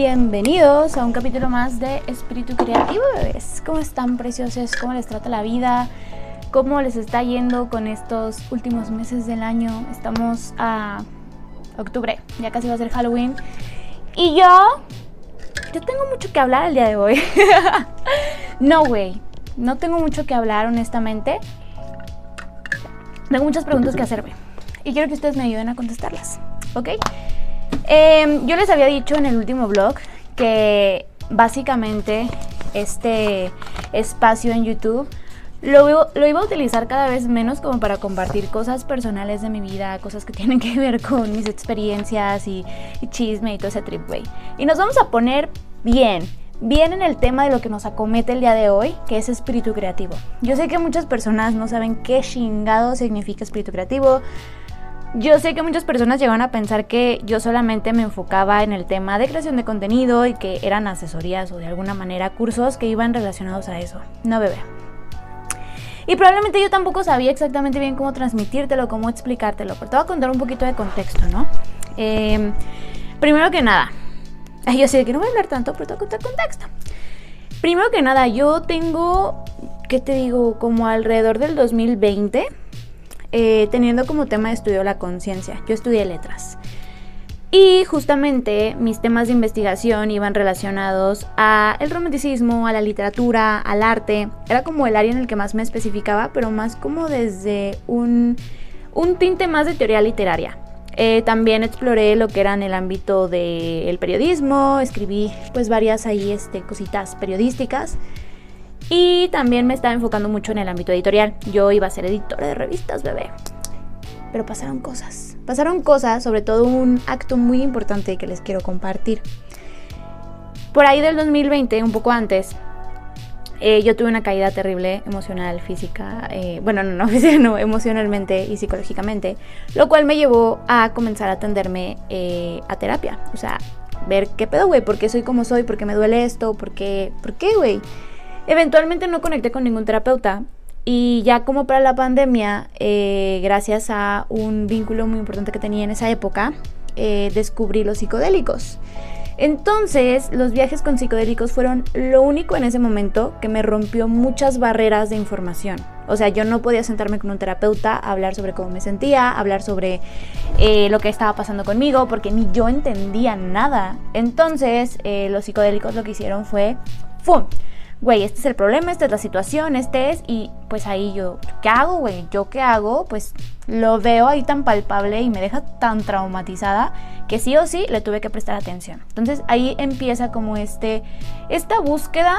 Bienvenidos a un capítulo más de Espíritu Creativo, bebés. ¿Cómo están, preciosos? ¿Cómo les trata la vida? ¿Cómo les está yendo con estos últimos meses del año? Estamos a octubre, ya casi va a ser Halloween. Y yo tengo mucho que hablar el día de hoy. No, güey, no tengo mucho que hablar, honestamente. Tengo muchas preguntas que hacerme y quiero que ustedes me ayuden a contestarlas, ¿ok? Yo les había dicho en el último vlog que básicamente este espacio en YouTube lo iba a utilizar cada vez menos como para compartir cosas personales de mi vida, cosas que tienen que ver con mis experiencias y chisme y todo ese trip, güey. Y nos vamos a poner bien en el tema de lo que nos acomete el día de hoy, que es espíritu creativo. Yo sé que muchas personas no saben qué chingado significa espíritu creativo. Yo sé que muchas personas llegan a pensar que yo solamente me enfocaba en el tema de creación de contenido y que eran asesorías o de alguna manera cursos que iban relacionados a eso. No, bebé. Y probablemente yo tampoco sabía exactamente bien cómo transmitírtelo, cómo explicártelo, pero te voy a contar un poquito de contexto, ¿no? Primero que nada, yo sé que no voy a hablar tanto, pero te voy a contar contexto. Primero que nada, yo tengo, ¿qué te digo? Como alrededor del 2020... teniendo como tema de estudio la conciencia. Yo estudié letras y justamente mis temas de investigación iban relacionados a el romanticismo, a la literatura, al arte. Era como el área en el que más me especificaba, pero más como desde un tinte más de teoría literaria. También exploré lo que era en el ámbito del periodismo, escribí pues varias ahí cositas periodísticas. Y también me estaba enfocando mucho en el ámbito editorial. Yo iba a ser editora de revistas, bebé. Pero pasaron cosas. Sobre todo un acto muy importante que les quiero compartir. Por ahí del 2020, un poco antes, yo tuve una caída terrible emocional, física. No, emocionalmente y psicológicamente. Lo cual me llevó a comenzar a atenderme a terapia. O sea, ver qué pedo, güey. ¿Por qué soy como soy? ¿Por qué me duele esto? ¿Por qué, güey? Eventualmente no conecté con ningún terapeuta y ya como para la pandemia, gracias a un vínculo muy importante que tenía en esa época, descubrí los psicodélicos. Entonces, los viajes con psicodélicos fueron lo único en ese momento que me rompió muchas barreras de información. O sea, yo no podía sentarme con un terapeuta a hablar sobre cómo me sentía, hablar sobre lo que estaba pasando conmigo, porque ni yo entendía nada. Entonces, los psicodélicos lo que hicieron fue ¡fum! Güey, este es el problema, esta es la situación, y pues ahí yo, ¿qué hago, güey? ¿Yo qué hago? Pues lo veo ahí tan palpable y me deja tan traumatizada que sí o sí le tuve que prestar atención. Entonces ahí empieza como esta búsqueda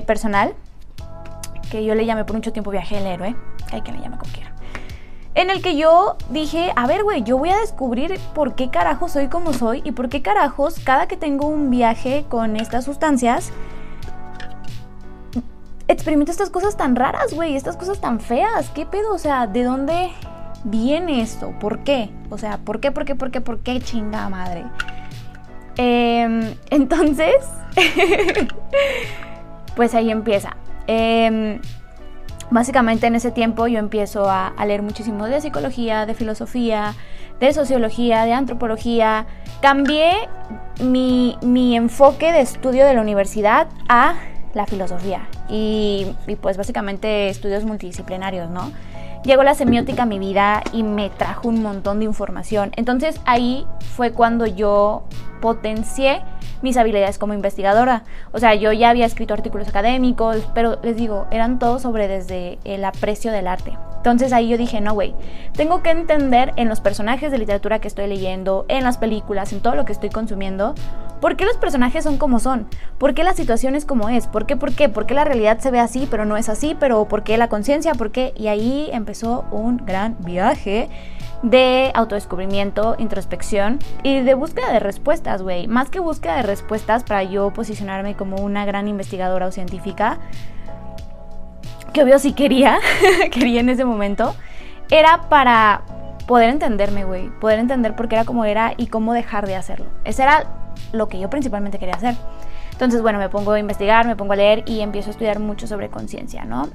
personal, que yo le llamé por mucho tiempo viaje del héroe, hay que le llame como quiera, en el que yo dije, a ver, güey, yo voy a descubrir por qué carajos soy como soy y por qué carajos cada que tengo un viaje con estas sustancias experimento estas cosas tan raras, güey, estas cosas tan feas. ¿Qué pedo? O sea, ¿de dónde viene esto? ¿Por qué? O sea, ¿por qué, chingada madre? Entonces, pues ahí empieza. Básicamente en ese tiempo yo empiezo a leer muchísimo de psicología, de filosofía, de sociología, de antropología. Cambié mi enfoque de estudio de la universidad a la filosofía y pues básicamente estudios multidisciplinarios, ¿no? Llegó la semiótica a mi vida y me trajo un montón de información. Entonces ahí fue cuando yo potencié mis habilidades como investigadora. O sea, yo ya había escrito artículos académicos, pero les digo, eran todos sobre desde el aprecio del arte. Entonces ahí yo dije, no, güey, tengo que entender en los personajes de literatura que estoy leyendo, en las películas, en todo lo que estoy consumiendo, ¿por qué los personajes son como son? ¿Por qué la situación es como es? ¿Por qué? ¿Por qué la realidad se ve así, pero no es así? ¿Pero por qué la conciencia? ¿Por qué? Y ahí empezó un gran viaje de autodescubrimiento, introspección y de búsqueda de respuestas, güey. Más que búsqueda de respuestas para yo posicionarme como una gran investigadora o científica, que obvio sí quería en ese momento, era para poder entenderme, güey. Poder entender por qué era como era y cómo dejar de hacerlo. Ese era lo que yo principalmente quería hacer. Entonces, bueno, me pongo a investigar, me pongo a leer y empiezo a estudiar mucho sobre conciencia, ¿no?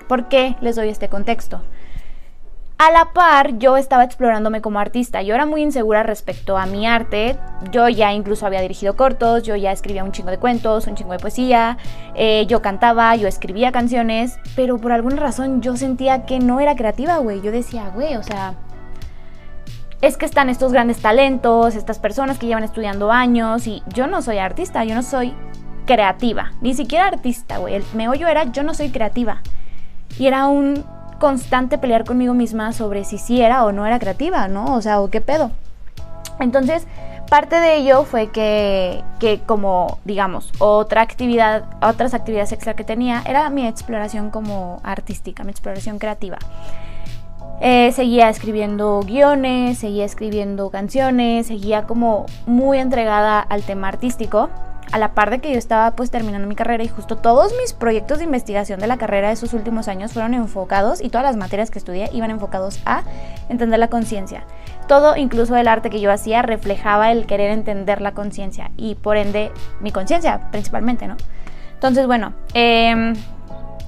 ¿Por qué les doy este contexto? A la par, yo estaba explorándome como artista. Yo era muy insegura respecto a mi arte. Yo ya incluso había dirigido cortos, yo ya escribía un chingo de cuentos, un chingo de poesía, yo cantaba, yo escribía canciones, pero por alguna razón yo sentía que no era creativa, güey. Yo decía, güey, o sea, es que están estos grandes talentos, estas personas que llevan estudiando años, y yo no soy artista, yo no soy creativa, ni siquiera artista, güey. El meollo era, yo no soy creativa. Y era un constante pelear conmigo misma sobre si sí era o no era creativa, ¿no? O sea, ¿o qué pedo? Entonces, parte de ello fue que como, digamos, otras actividades extra que tenía, era mi exploración como artística, mi exploración creativa. Seguía escribiendo guiones, seguía escribiendo canciones, seguía como muy entregada al tema artístico, a la par de que yo estaba pues terminando mi carrera, y justo todos mis proyectos de investigación de la carrera de esos últimos años fueron enfocados, y todas las materias que estudié iban enfocados a entender la conciencia. Todo, incluso el arte que yo hacía, reflejaba el querer entender la conciencia, y por ende mi conciencia principalmente, ¿no? Entonces, bueno,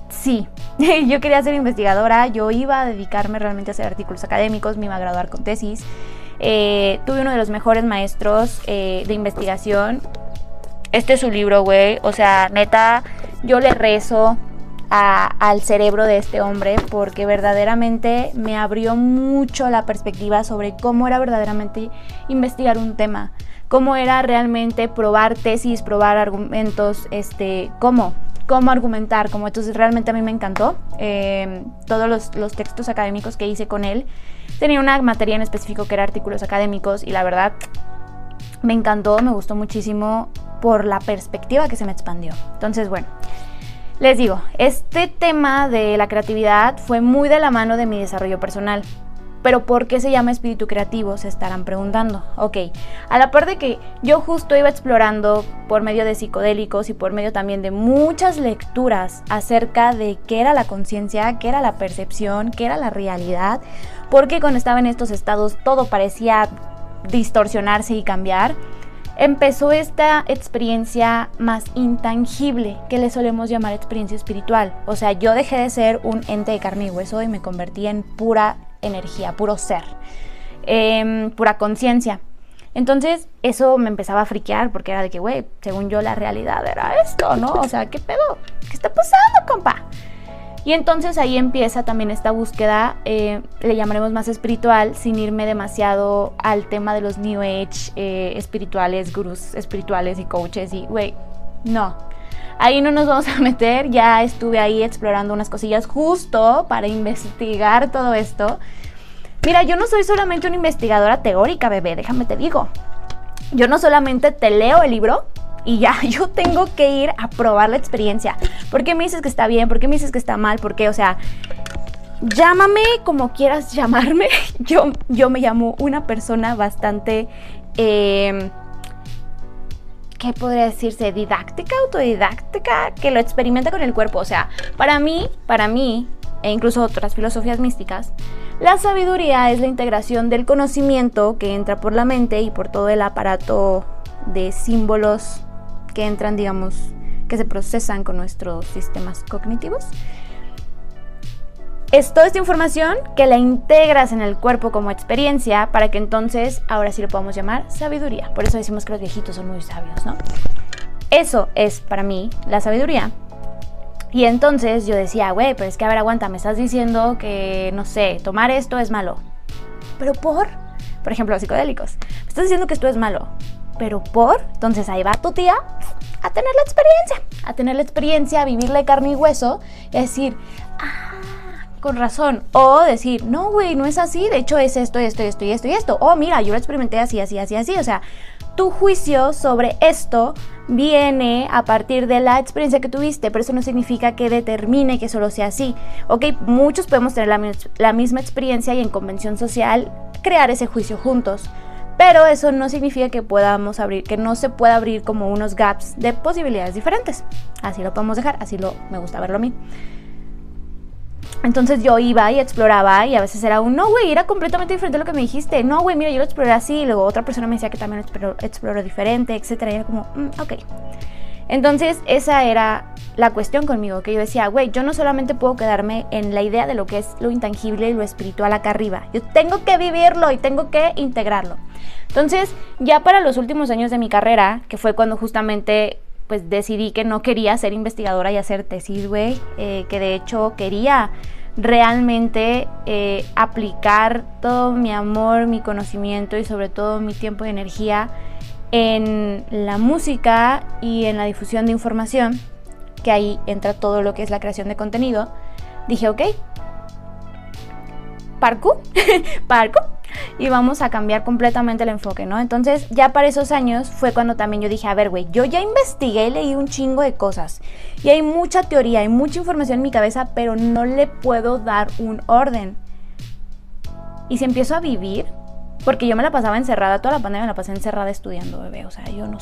sí, yo quería ser investigadora, yo iba a dedicarme realmente a hacer artículos académicos, me iba a graduar con tesis. Tuve uno de los mejores maestros de investigación. Este es su libro, güey. O sea, neta, yo le rezo al cerebro de este hombre, porque verdaderamente me abrió mucho la perspectiva sobre cómo era verdaderamente investigar un tema, cómo era realmente probar tesis, probar argumentos, cómo argumentar, como. Entonces realmente a mí me encantó. Todos los textos académicos que hice con él, tenía una materia en específico que era artículos académicos, y la verdad me encantó, me gustó muchísimo por la perspectiva que se me expandió. Entonces, bueno, les digo, este tema de la creatividad fue muy de la mano de mi desarrollo personal. Pero ¿por qué se llama espíritu creativo? Se estarán preguntando. Ok, a la par de que yo justo iba explorando por medio de psicodélicos y por medio también de muchas lecturas acerca de qué era la conciencia, qué era la percepción, qué era la realidad, porque cuando estaba en estos estados todo parecía distorsionarse y cambiar, empezó esta experiencia más intangible que le solemos llamar experiencia espiritual. O sea, yo dejé de ser un ente de carne y hueso y me convertí en pura energía, puro ser, pura conciencia. Entonces eso me empezaba a friquear, porque era de que, güey, según yo la realidad era esto, ¿no? O sea, ¿qué pedo? ¿Qué está pasando, compa? Y entonces ahí empieza también esta búsqueda, le llamaremos más espiritual, sin irme demasiado al tema de los New Age espirituales, gurús espirituales y coaches, y güey, no. Ahí no nos vamos a meter, ya estuve ahí explorando unas cosillas justo para investigar todo esto. Mira, yo no soy solamente una investigadora teórica, bebé, déjame te digo. Yo no solamente te leo el libro y ya, yo tengo que ir a probar la experiencia. ¿Por qué me dices que está bien? ¿Por qué me dices que está mal? ¿Por qué? O sea, llámame como quieras llamarme. Yo me llamo una persona bastante... ¿qué podría decirse? Didáctica, autodidáctica, que lo experimenta con el cuerpo. O sea, para mí, e incluso otras filosofías místicas, la sabiduría es la integración del conocimiento que entra por la mente y por todo el aparato de símbolos que entran, digamos, que se procesan con nuestros sistemas cognitivos. Es toda esta información que la integras en el cuerpo como experiencia para que entonces ahora sí lo podamos llamar sabiduría. Por eso decimos que los viejitos son muy sabios, ¿no? Eso es para mí la sabiduría. Y entonces yo decía, güey, pero es que a ver, aguanta, me estás diciendo que, no sé, tomar esto es malo. ¿Pero por? Por ejemplo, los psicodélicos. Me estás diciendo que esto es malo. ¿Pero por? Entonces ahí va tu tía a tener la experiencia, a vivirle carne y hueso y a decir, con razón. O decir, no, güey, no es así, de hecho es esto, esto, esto y esto y esto. O mira, yo lo experimenté así, así, así, así. O sea, tu juicio sobre esto viene a partir de la experiencia que tuviste, pero eso no significa que determine que solo sea así. Ok, muchos podemos tener la misma experiencia y en convención social crear ese juicio juntos. Pero eso no significa que podamos abrir, que no se pueda abrir como unos gaps de posibilidades diferentes. Así lo podemos dejar, me gusta verlo a mí. Entonces yo iba y exploraba y a veces era no, güey, era completamente diferente a lo que me dijiste. No, güey, mira, yo lo exploré así. Y luego otra persona me decía que también exploró diferente, etcétera. Y era como, ok. Entonces esa era la cuestión conmigo, que yo decía, güey, yo no solamente puedo quedarme en la idea de lo que es lo intangible y lo espiritual acá arriba, yo tengo que vivirlo y tengo que integrarlo. Entonces ya para los últimos años de mi carrera, que fue cuando justamente pues decidí que no quería ser investigadora y hacer tesis, güey, que de hecho quería realmente aplicar todo mi amor, mi conocimiento y sobre todo mi tiempo y energía en la música y en la difusión de información, que ahí entra todo lo que es la creación de contenido. Dije, ok, parkour, y vamos a cambiar completamente el enfoque, ¿no? Entonces ya para esos años fue cuando también yo dije, a ver, güey, yo ya investigué y leí un chingo de cosas y hay mucha teoría, hay mucha información en mi cabeza, pero no le puedo dar un orden. Y si empiezo a vivir, porque yo me la pasaba encerrada, toda la pandemia me la pasé encerrada estudiando, bebé, o sea, yo no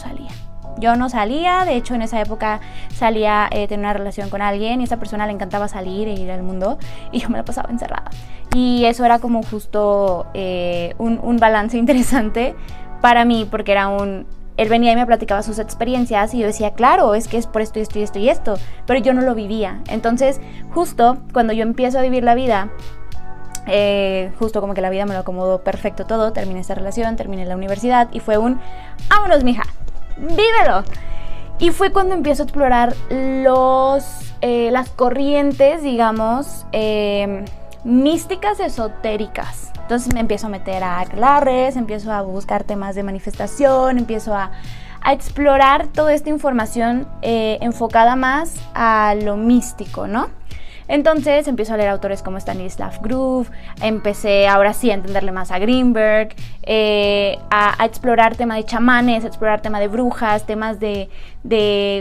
salía, de hecho en esa época salía, tenía una relación con alguien y a esa persona le encantaba salir e ir al mundo y yo me la pasaba encerrada. Y eso era como justo un balance interesante para mí, porque era él venía y me platicaba sus experiencias y yo decía, claro, es que es por esto y esto y esto y esto, pero yo no lo vivía. Entonces, justo cuando yo empiezo a vivir la vida, justo como que la vida me lo acomodó perfecto todo, terminé esta relación, terminé la universidad y fue vámonos mija, vívelo. Y fue cuando empiezo a explorar las corrientes, digamos, místicas esotéricas. Entonces me empiezo a meter a aquelarres, empiezo a buscar temas de manifestación, empiezo a explorar toda esta información enfocada más a lo místico, ¿no? Entonces empiezo a leer autores como Stanislav Grof, empecé ahora sí a entenderle más a Greenberg, a explorar tema de chamanes, a explorar tema de brujas, temas de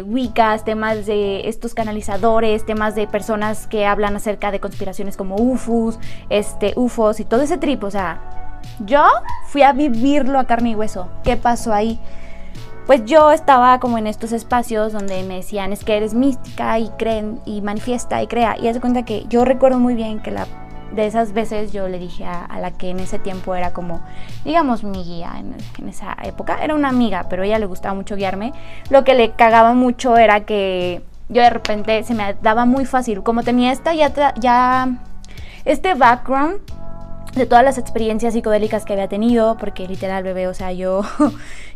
wiccas, temas de estos canalizadores, temas de personas que hablan acerca de conspiraciones como UFOs y todo ese trip. O sea, yo fui a vivirlo a carne y hueso. ¿Qué pasó ahí? Pues yo estaba como en estos espacios donde me decían, es que eres mística y creen y manifiesta y crea. Y haz de cuenta que yo recuerdo muy bien que de esas veces yo le dije a la que en ese tiempo era como, digamos, mi guía en esa época. Era una amiga, pero a ella le gustaba mucho guiarme. Lo que le cagaba mucho era que yo de repente se me daba muy fácil. Como tenía este background de todas las experiencias psicodélicas que había tenido, porque literal, bebé, o sea, yo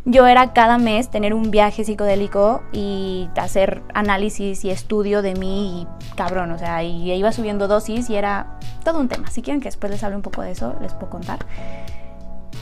era cada mes tener un viaje psicodélico y hacer análisis y estudio de mí, y cabrón, o sea, y iba subiendo dosis y era todo un tema. Si quieren que después les hable un poco de eso, les puedo contar.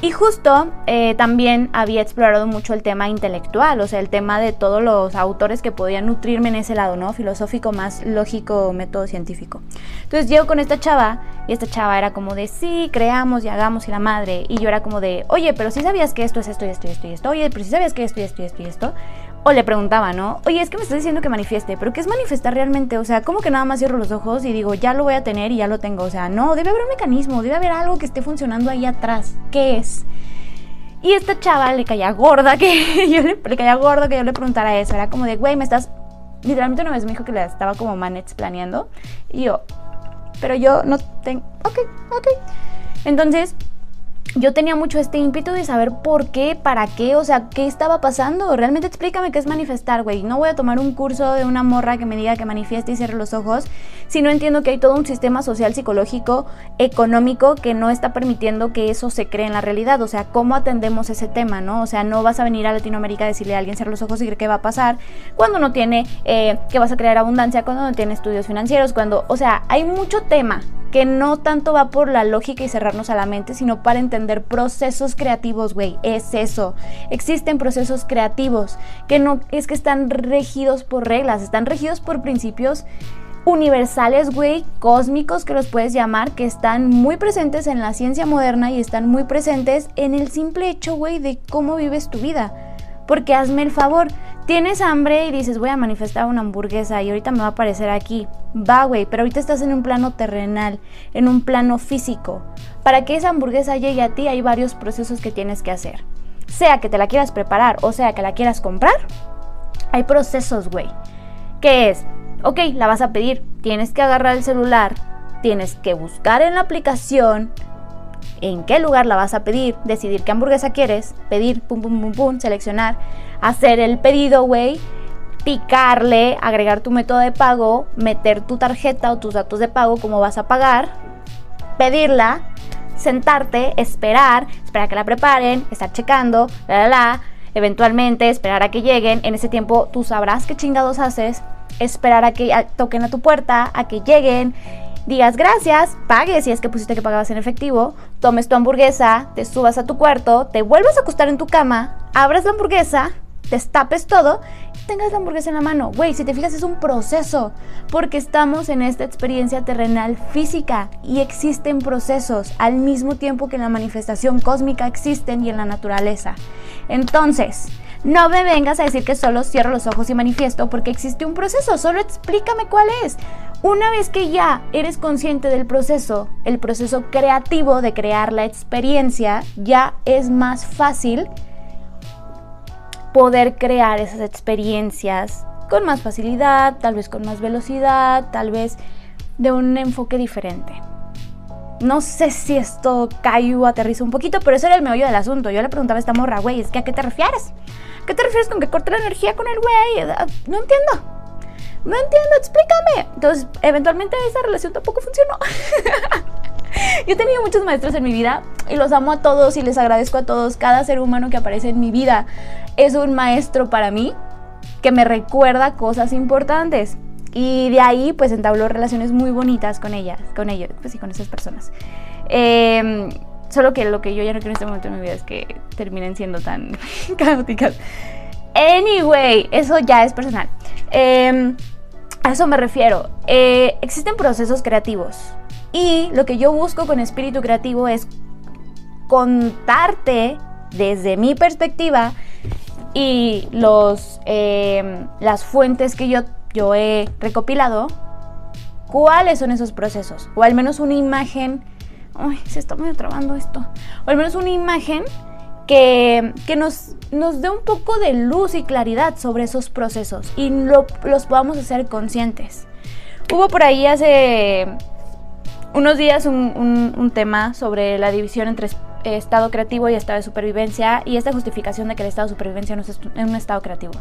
Y justo también había explorado mucho el tema intelectual, o sea, el tema de todos los autores que podían nutrirme en ese lado, ¿no? Filosófico más lógico, método científico. Entonces llego con esta chava, y esta chava era como de, sí, creamos y hagamos y la madre. Y yo era como de, oye, pero si sabías que esto es esto y esto y esto y esto. Oye, pero si sabías que esto y esto y esto y esto. O le preguntaba, ¿no? Oye, es que me estás diciendo que manifieste, pero ¿qué es manifestar realmente? O sea, ¿cómo que nada más cierro los ojos y digo, ya lo voy a tener y ya lo tengo? O sea, no, debe haber un mecanismo, debe haber algo que esté funcionando ahí atrás. ¿Qué es? Y esta chava le caía gorda que yo le preguntara eso. Era como de, güey, me estás... Literalmente una vez me dijo que la estaba como planeando. Y yo, pero yo no tengo... Ok. Entonces... yo tenía mucho este ímpetu de saber por qué, para qué, o sea, qué estaba pasando. Realmente explícame qué es manifestar, güey. No voy a tomar un curso de una morra que me diga que manifieste y cierre los ojos si no entiendo que hay todo un sistema social, psicológico, económico que no está permitiendo que eso se cree en la realidad. O sea, ¿cómo atendemos ese tema, no? O sea, no vas a venir a Latinoamérica a decirle a alguien cierre los ojos y cree que va a pasar cuando no tiene, que vas a crear abundancia, cuando no tiene estudios financieros, o sea, hay mucho tema que no tanto va por la lógica y cerrarnos a la mente, sino para entender procesos creativos, güey. Es eso. Existen procesos creativos que no es que están regidos por reglas, están regidos por principios universales, güey, cósmicos, que los puedes llamar, que están muy presentes en la ciencia moderna y están muy presentes en el simple hecho, güey, de cómo vives tu vida. Porque hazme el favor, tienes hambre y dices, voy a manifestar una hamburguesa y ahorita me va a aparecer aquí. Va, güey, pero ahorita estás en un plano terrenal, en un plano físico. Para que esa hamburguesa llegue a ti hay varios procesos que tienes que hacer. Sea que te la quieras preparar o sea que la quieras comprar, hay procesos, güey. ¿Qué es? Ok, la vas a pedir, tienes que agarrar el celular, tienes que buscar en la aplicación en qué lugar la vas a pedir, decidir qué hamburguesa quieres, pedir, pum, pum, pum, pum, seleccionar, hacer el pedido, güey, picarle, agregar tu método de pago, meter tu tarjeta o tus datos de pago, cómo vas a pagar, pedirla, sentarte, esperar a que la preparen, estar checando, eventualmente esperar a que lleguen. En ese tiempo tú sabrás qué chingados haces, esperar a que toquen a tu puerta, a que lleguen, digas gracias, pagues si es que pusiste que pagabas en efectivo, tomes tu hamburguesa, te subas a tu cuarto, te vuelvas a acostar en tu cama, abras la hamburguesa, destapes todo y tengas la hamburguesa en la mano. Güey, si te fijas es un proceso, porque estamos en esta experiencia terrenal física y existen procesos al mismo tiempo que en la manifestación cósmica existen y en la naturaleza. Entonces, no me vengas a decir que solo cierro los ojos y manifiesto, porque existe un proceso, solo explícame cuál es. Una vez que ya eres consciente del proceso, el proceso creativo de crear la experiencia, ya es más fácil poder crear esas experiencias con más facilidad, tal vez con más velocidad, tal vez de un enfoque diferente. No sé si esto cae o aterriza un poquito, pero ese era el meollo del asunto. Yo le preguntaba a esta morra, güey, ¿es que a qué te refieres? ¿Qué te refieres con que corte la energía con el güey? No entiendo, explícame. Entonces, eventualmente esa relación tampoco funcionó. Yo he tenido muchos maestros en mi vida y los amo a todos y les agradezco a todos. Cada ser humano que aparece en mi vida es un maestro para mí que me recuerda cosas importantes. Y de ahí pues entabló relaciones muy bonitas con ellos, pues sí, con esas personas. Solo que lo que yo ya no quiero en este momento de mi vida es que terminen siendo tan caóticas. Anyway, eso ya es personal. A eso me refiero. Existen procesos creativos. Y lo que yo busco con espíritu creativo es contarte desde mi perspectiva y las fuentes que yo he recopilado, cuáles son esos procesos. O al menos una imagen. Ay, se está medio trabando esto. O al menos una imagen que nos dé un poco de luz y claridad sobre esos procesos y los podamos hacer conscientes. Hubo por ahí hace unos días un tema sobre la división entre estado creativo y estado de supervivencia, y esta justificación de que el estado de supervivencia no es un estado creativo.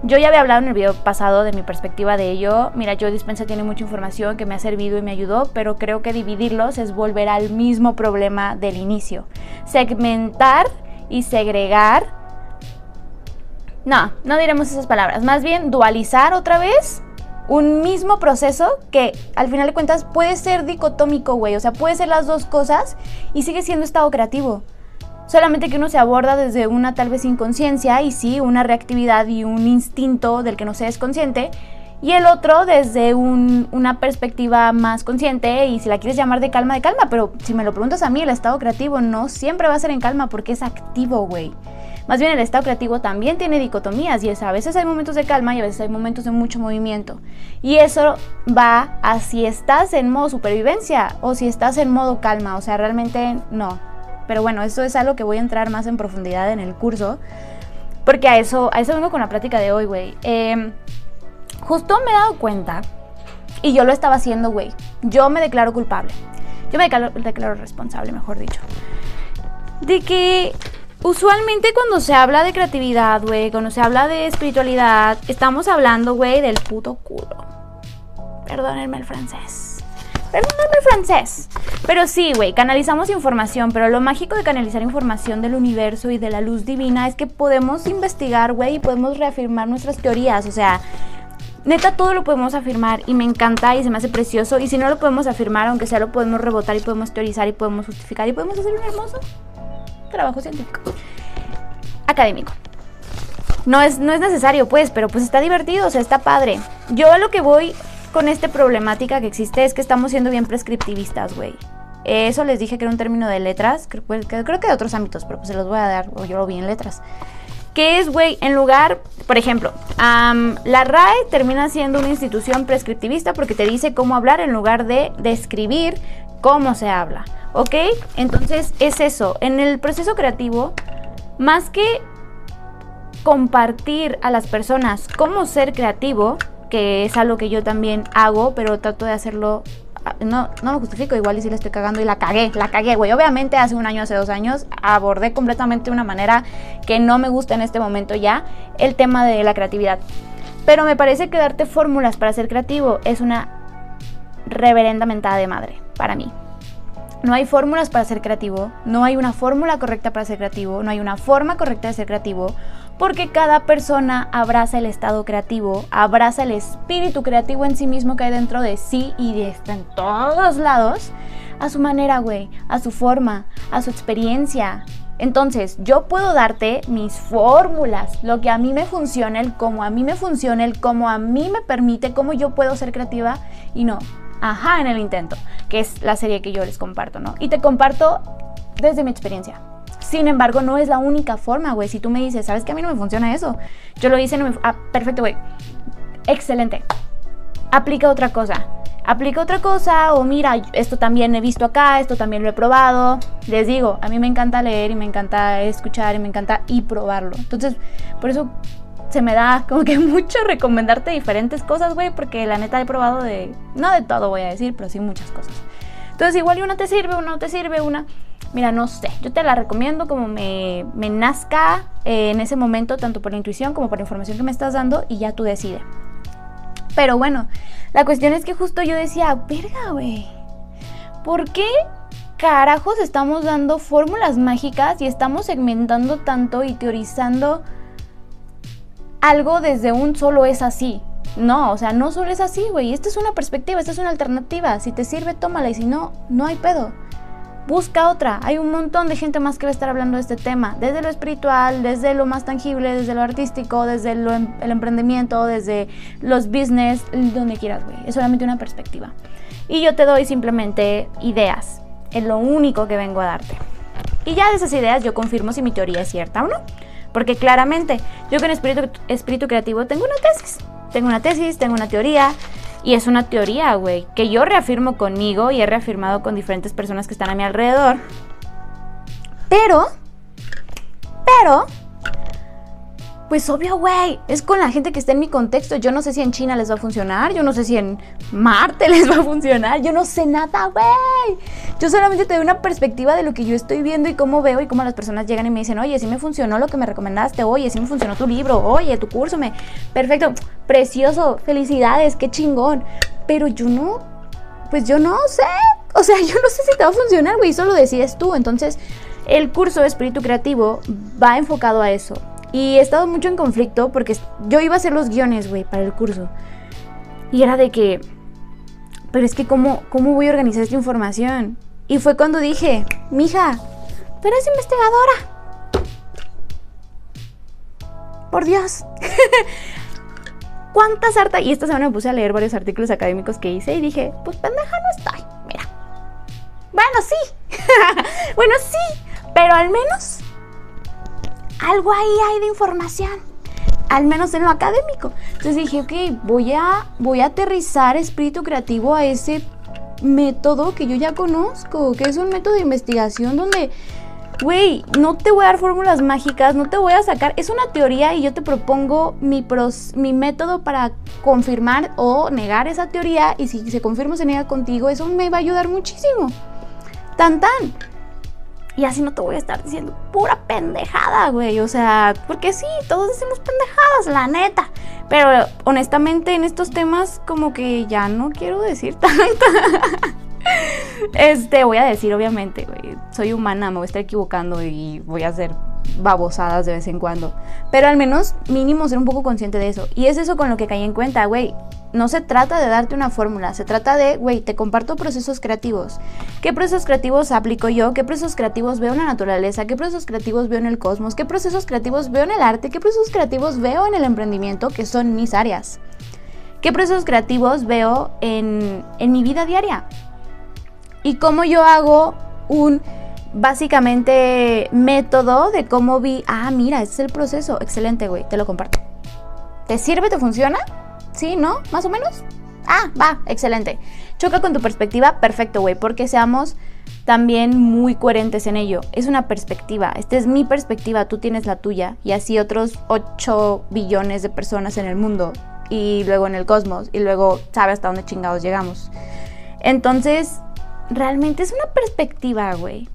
Yo ya había hablado en el video pasado de mi perspectiva de ello. Mira, Joe Dispenza tiene mucha información que me ha servido y me ayudó, pero creo que dividirlos es volver al mismo problema del inicio. Segmentar y segregar. No diremos esas palabras. Más bien dualizar otra vez un mismo proceso que al final de cuentas puede ser dicotómico, güey. O sea, puede ser las dos cosas y sigue siendo estado creativo. Solamente que uno se aborda desde una tal vez inconsciencia y sí, una reactividad y un instinto del que no se es consciente, y el otro desde una perspectiva más consciente, y si la quieres llamar de calma, pero si me lo preguntas a mí, el estado creativo no siempre va a ser en calma porque es activo, güey. Más bien el estado creativo también tiene dicotomías y a veces hay momentos de calma y a veces hay momentos de mucho movimiento, y eso va a si estás en modo supervivencia o si estás en modo calma. O sea, realmente no. Pero bueno, eso es algo que voy a entrar más en profundidad en el curso, porque a eso vengo con la plática de hoy, güey. Justo me he dado cuenta, y yo lo estaba haciendo, güey. Yo me declaro culpable. Yo me declaro responsable, mejor dicho. De que usualmente cuando se habla de creatividad, güey, cuando se habla de espiritualidad, estamos hablando, güey, del puto culo. Perdónenme el francés. Pero sí, güey, canalizamos información, pero lo mágico de canalizar información del universo y de la luz divina es que podemos investigar, güey, y podemos reafirmar nuestras teorías. O sea, neta, todo lo podemos afirmar y me encanta y se me hace precioso. Y si no lo podemos afirmar, aunque sea lo podemos rebotar y podemos teorizar y podemos justificar y podemos hacer un hermoso trabajo científico, académico. No es necesario, pues, pero pues está divertido, o sea, está padre. Yo a lo que voy con esta problemática que existe es que estamos siendo bien prescriptivistas, güey. Eso les dije que era un término de letras, creo que de otros ámbitos, pero pues se los voy a dar, o yo lo vi en letras. Que es, güey, en lugar, por ejemplo, la RAE termina siendo una institución prescriptivista porque te dice cómo hablar en lugar de describir cómo se habla, ¿ok? Entonces es eso, en el proceso creativo, más que compartir a las personas cómo ser creativo, que es algo que yo también hago, pero trato de hacerlo, no lo justifico, igual y si le estoy cagando y la cagué, güey. Obviamente hace un año, hace 2 años, abordé completamente de una manera que no me gusta en este momento ya, el tema de la creatividad. Pero me parece que darte fórmulas para ser creativo es una reverenda mentada de madre para mí. No hay fórmulas para ser creativo, no hay una fórmula correcta para ser creativo, no hay una forma correcta de ser creativo, porque cada persona abraza el estado creativo, abraza el espíritu creativo en sí mismo que hay dentro de sí y está en todos lados, a su manera, güey, a su forma, a su experiencia. Entonces, yo puedo darte mis fórmulas, lo que a mí me funciona, el cómo a mí me funciona, el cómo a mí me permite, cómo yo puedo ser creativa y no. Ajá, en el intento, que es la serie que yo les comparto, ¿no? Y te comparto desde mi experiencia. Sin embargo, no es la única forma, güey. Si tú me dices, ¿sabes que a mí no me funciona eso? Yo lo hice, no me... Ah, perfecto, güey. Excelente. Aplica otra cosa. O mira, esto también he visto acá, esto también lo he probado. Les digo, a mí me encanta leer y me encanta escuchar y me encanta y probarlo. Entonces, por eso se me da como que mucho recomendarte diferentes cosas, güey, porque la neta he probado no de todo voy a decir, pero sí muchas cosas. Entonces igual y una te sirve, una no te sirve, una... Mira, no sé, yo te la recomiendo como me nazca en ese momento, tanto por la intuición como por la información que me estás dando y ya tú decides. Pero bueno, la cuestión es que justo yo decía, verga, güey, ¿por qué carajos estamos dando fórmulas mágicas y estamos segmentando tanto y teorizando algo desde un solo es así? No, o sea, no solo es así, güey. Esta es una perspectiva, esta es una alternativa. Si te sirve, tómala y si no, no hay pedo. Busca otra. Hay un montón de gente más que va a estar hablando de este tema. Desde lo espiritual, desde lo más tangible, desde lo artístico, desde el emprendimiento, desde los business, donde quieras, güey. Es solamente una perspectiva. Y yo te doy simplemente ideas. Es lo único que vengo a darte. Y ya de esas ideas yo confirmo si mi teoría es cierta o no. Porque claramente, yo con espíritu creativo tengo una tesis. Tengo una teoría. Y es una teoría, güey, que yo reafirmo conmigo y he reafirmado con diferentes personas que están a mi alrededor. Pero, pues obvio, güey, es con la gente que está en mi contexto. Yo no sé si en China les va a funcionar, yo no sé si en Marte les va a funcionar, yo no sé nada, güey. Yo solamente te doy una perspectiva de lo que yo estoy viendo y cómo veo y cómo las personas llegan y me dicen, oye, sí me funcionó lo que me recomendaste, oye, sí me funcionó tu libro, oye, tu curso, perfecto, precioso, felicidades, qué chingón. Pero yo no sé, o sea, yo no sé si te va a funcionar, güey, eso lo decides tú. Entonces, el curso de Espíritu Creativo va enfocado a eso. Y he estado mucho en conflicto porque yo iba a hacer los guiones, güey, para el curso. Y era de que, pero es que ¿cómo voy a organizar esta información? Y fue cuando dije, mija, tú eres investigadora. Por Dios. ¿Cuántas hartas? Y esta semana me puse a leer varios artículos académicos que hice y dije, pues pendeja no estoy, mira. Bueno, sí. Bueno, sí. Pero al menos algo ahí hay de información, al menos en lo académico. Entonces dije, ok, voy a aterrizar espíritu creativo a ese método que yo ya conozco, que es un método de investigación donde, güey, no te voy a dar fórmulas mágicas, no te voy a sacar, es una teoría y yo te propongo mi método para confirmar o negar esa teoría, y si se confirma o se niega contigo, eso me va a ayudar muchísimo. Tan. Y así no te voy a estar diciendo pura pendejada, güey. O sea, porque sí, todos decimos pendejadas, la neta. Pero honestamente en estos temas como que ya no quiero decir tanto. Voy a decir, obviamente, güey, soy humana, me voy a estar equivocando y voy a hacer babosadas de vez en cuando. Pero al menos mínimo ser un poco consciente de eso. Y es eso con lo que caí en cuenta, güey. No se trata de darte una fórmula, se trata de, güey, te comparto procesos creativos. ¿Qué procesos creativos aplico yo? ¿Qué procesos creativos veo en la naturaleza? ¿Qué procesos creativos veo en el cosmos? ¿Qué procesos creativos veo en el arte? ¿Qué procesos creativos veo en el emprendimiento, que son mis áreas? ¿Qué procesos creativos veo en mi vida diaria? Y cómo yo hago un, básicamente, método de cómo mira, este es el proceso. Excelente, güey, te lo comparto. ¿Te sirve? ¿Te funciona? ¿Sí? ¿No? ¿Más o menos? Va, excelente. Choca con tu perspectiva, perfecto, güey, porque seamos también muy coherentes en ello. Es una perspectiva, esta es mi perspectiva, tú tienes la tuya, y así otros 8 billones de personas en el mundo, y luego en el cosmos, y luego sabe hasta dónde chingados llegamos. Entonces, realmente es una perspectiva, güey.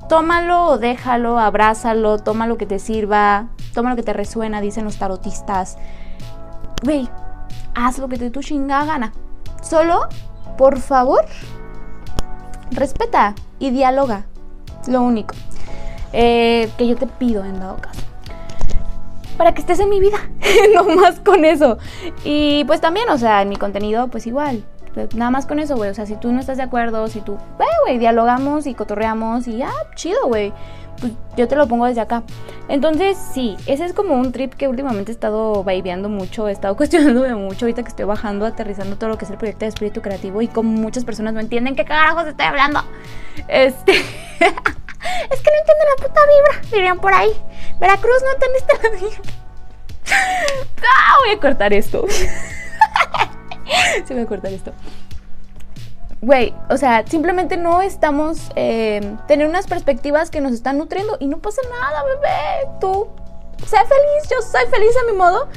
Tómalo o déjalo, abrázalo, toma lo que te sirva, toma lo que te resuena, dicen los tarotistas. güey, haz lo que te dé tu chingada gana. Solo, por favor, respeta y dialoga. Lo único que yo te pido en dado caso. Para que estés en mi vida. No más con eso. Y pues también, o sea, en mi contenido, pues igual. Nada más con eso, güey. O sea, si tú no estás de acuerdo, si tú, güey, dialogamos y cotorreamos y ya, chido, güey. Pues yo te lo pongo desde acá. Entonces, sí, ese es como un trip que últimamente he estado babeando mucho, he estado cuestionándome mucho ahorita que estoy bajando, aterrizando todo lo que es el proyecto de Espíritu Creativo y como muchas personas no entienden qué carajos estoy hablando. Es que no entienden la puta vibra, dirían por ahí. Veracruz, no entendiste la vibra. Voy a cortar esto. Sí, voy a cortar esto. Güey, o sea, simplemente no estamos teniendo unas perspectivas que nos están nutriendo y no pasa nada, bebé. Tú, sé feliz, yo soy feliz a mi modo.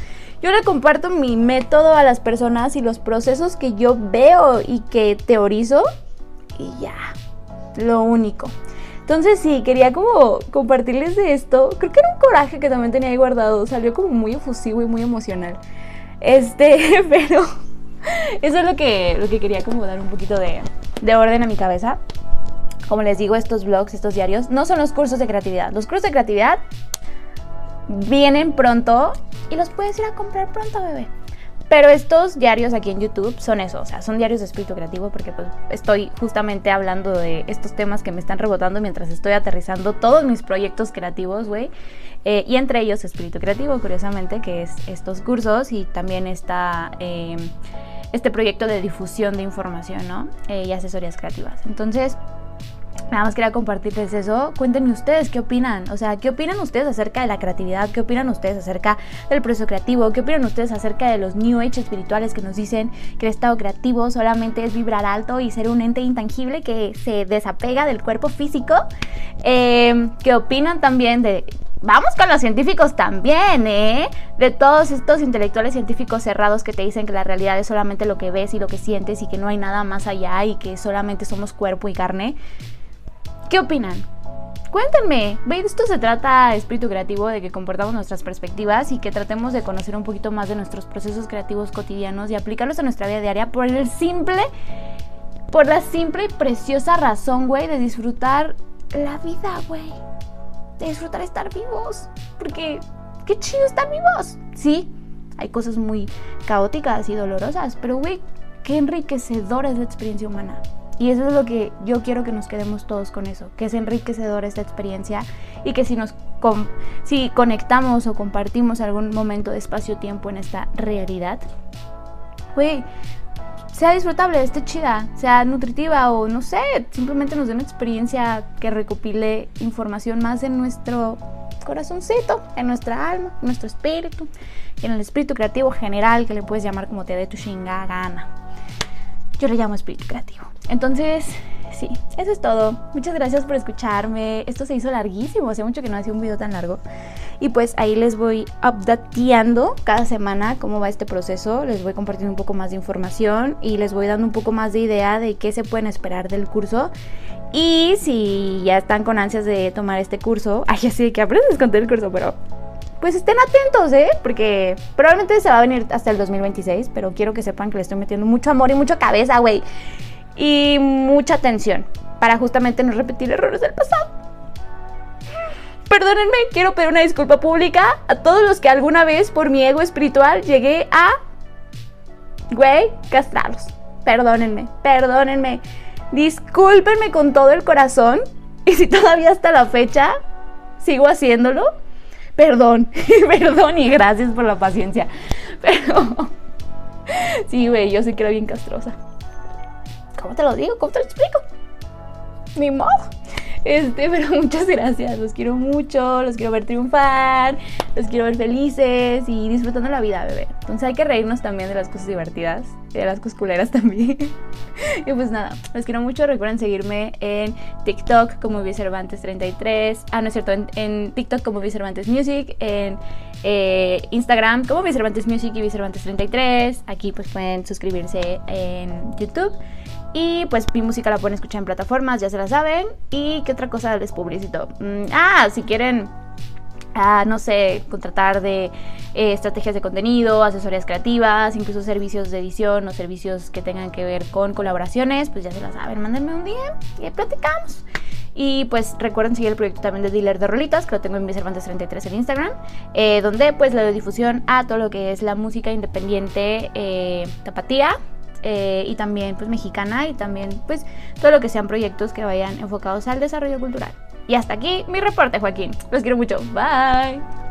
Yo le comparto mi método a las personas y los procesos que yo veo y que teorizo y ya, lo único. Entonces sí, quería como compartirles de esto. Creo que era un coraje que también tenía ahí guardado. Salió como muy efusivo y muy emocional. Pero eso es lo que quería como dar un poquito de orden a mi cabeza. Como les digo, estos vlogs, estos diarios, no son los cursos de creatividad. Los cursos de creatividad vienen pronto y los puedes ir a comprar pronto, bebé. Pero estos diarios aquí en YouTube son eso, o sea, son diarios de espíritu creativo porque pues estoy justamente hablando de estos temas que me están rebotando mientras estoy aterrizando todos mis proyectos creativos, güey. Y entre ellos espíritu creativo, curiosamente, que es estos cursos y también está este proyecto de difusión de información, ¿no? Y asesorías creativas. Entonces, nada más quería compartirles eso. Cuéntenme ustedes qué opinan. O sea, ¿qué opinan ustedes acerca de la creatividad? ¿Qué opinan ustedes acerca del proceso creativo? ¿Qué opinan ustedes acerca de los New Age espirituales que nos dicen que el estado creativo solamente es vibrar alto y ser un ente intangible que se desapega del cuerpo físico? ¿Qué opinan también de... Vamos con los científicos también, de todos estos intelectuales científicos cerrados que te dicen que la realidad es solamente lo que ves y lo que sientes y que no hay nada más allá y que solamente somos cuerpo y carne? ¿Qué opinan? Cuéntenme. De esto se trata Espíritu Creativo, de que compartamos nuestras perspectivas y que tratemos de conocer un poquito más de nuestros procesos creativos cotidianos y aplicarlos a nuestra vida diaria por la simple y preciosa razón, güey, de disfrutar la vida, güey. De disfrutar estar vivos. Porque qué chido estar vivos. Sí, hay cosas muy caóticas y dolorosas, pero, güey, qué enriquecedora es la experiencia humana. Y eso es lo que yo quiero que nos quedemos todos con eso, que es enriquecedora esta experiencia y que si conectamos o compartimos algún momento de espacio-tiempo en esta realidad, güey, sea disfrutable, esté chida, sea nutritiva o no sé, simplemente nos dé una experiencia que recopile información más en nuestro corazoncito, en nuestra alma, en nuestro espíritu, en el espíritu creativo general, que le puedes llamar como te dé tu chingada gana. Yo le llamo espíritu creativo. Entonces, sí, eso es todo. Muchas gracias por escucharme. Esto se hizo larguísimo, hace mucho que no hacía un video tan largo. Y pues ahí les voy updateando cada semana cómo va este proceso. Les voy compartiendo un poco más de información y les voy dando un poco más de idea de qué se pueden esperar del curso. Y si ya están con ansias de tomar este curso, ay, ya sé que apenas les conté el curso, pero pues estén atentos, porque probablemente se va a venir hasta el 2026, pero quiero que sepan que le estoy metiendo mucho amor y mucha cabeza, güey. Y mucha atención para justamente no repetir errores del pasado. Perdónenme, quiero pedir una disculpa pública a todos los que alguna vez por mi ego espiritual llegué a, güey, castrarlos. Perdónenme. Discúlpenme con todo el corazón. Y si todavía hasta la fecha sigo haciéndolo, perdón y gracias por la paciencia. Pero sí, güey, yo sí que era bien castrosa. ¿Cómo te lo digo? ¿Cómo te lo explico? Ni modo. Pero muchas gracias, los quiero mucho, los quiero ver triunfar, los quiero ver felices y disfrutando la vida, bebé. Entonces hay que reírnos también de las cosas divertidas y de las cosas culeras también. Y pues nada, los quiero mucho. Recuerden seguirme en TikTok como Vicervantes33. No es cierto, en TikTok como Vicervantes Music, en Instagram como Vicervantes Music y Vicervantes33. Aquí pues pueden suscribirse en YouTube. Y pues mi música la pueden escuchar en plataformas, ya se la saben. ¿Y qué otra cosa les publicito? Si quieren a, no sé, contratar de estrategias de contenido, asesorías creativas, incluso servicios de edición o servicios que tengan que ver con colaboraciones, pues ya se la saben, mándenme un DM y ahí platicamos. Y pues recuerden seguir el proyecto también de Dealer de Rolitas, que lo tengo en mi Cervantes 33 en Instagram, donde pues le doy difusión a todo lo que es la música independiente tapatía, y también pues mexicana, y también pues todo lo que sean proyectos que vayan enfocados al desarrollo cultural. Y hasta aquí mi reporte, Joaquín. Los quiero mucho. Bye.